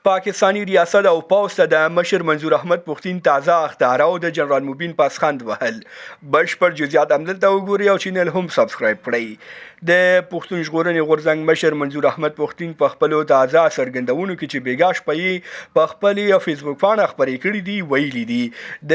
پاکستانی ریاست او پوځ ته د مشر منظور احمد پښتین تازه اخطار او د جنرال مبین پاسخند وهل بشپړ جزئیات همدلته وګورئ او چینل هم سبسکرایب کړئ د پښتون ژغورنې غورځنګ مشر منظور احمد پښتین په خپلو تازه څرګندونو کې چې بیګا شپې په خپلې فیسبوک باندې خبرې کړې دي ویلي دي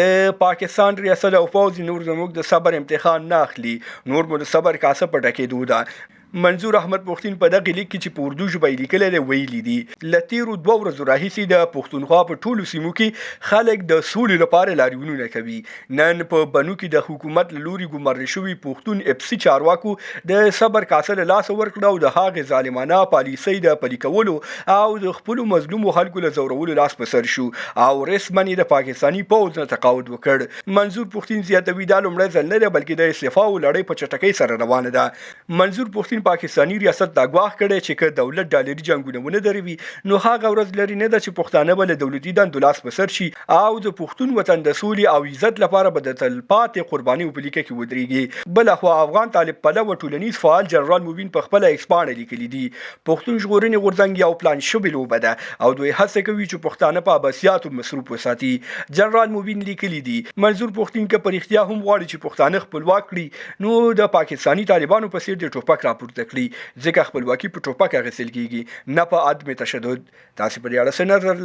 د پاکستان ریاست او پوځ نور زموږ د صبر امتحان نه اخلي نور مو د صبر کاسه په ټکېدو ده منظور احمد پښتین په دغه لیک کې چې په اردو ژبه لیکلی دی ویلي دي له تیرو 2 ورځو راهیسې د پښتونخوا په ټولو سیمو کې خلک د سولې لپاره لاریونونه کوي نن په بنو کې د حکومت له لوري ګمارل شوي پښتون اپسي چارواکو د صبر کاسه له لاسه ورکړه او د هغې ظالمانه پالیسۍ د پلي کولو او د خپلو مظلومو خلکو له ځورولو لاس په سر شو او رسماً یې د پاکستاني پوځ نه تقاعد وکړ منظور پښتین زیاتوي دا لومړی ځل نه دی بلکې د استعفاو لړۍ په چټکۍ سره روانه ده منظور پښتین پاکستانی ریاست دا ګواښ کړی چې که دولت ډالري جنګونه ونه دروي نو هغه ورځ لري نه ده چې پښتانه به له دولتي دندو لاس په سر شي او د پښتون وطن د سولې او عزت لپاره به د تلپاتې قرباني په لیکه کې ودرېږي بلخوا افغان طالب پلوه ټولنیز فعال جنرال مبین په خپله ایکس پاڼه لیکلي دي پښتون ژغورنې غورځنګ یو پلان شوې لوبه ده او دوی هڅه کوي چې پښتانه په عباسیاتو مصروف وساتي جنرال مبین لیکلي دي منظور پښتین که په رښتیا هم غواړي چې پښتانه خپلواک کړي نو د پاکستاني طالبانو په څیر د ټوپک راپورته کړي ځکه خپلواکي په ټوپک اخیستل کیږي نه په عدم تشدد تاسو په دې اړه څه نظر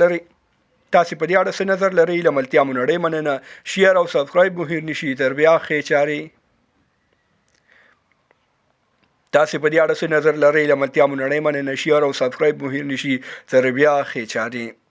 لرئ له ملتیا مو نړۍ مننه شیر او سبسکرایب مو هیر نشي تر بیا ښې چارې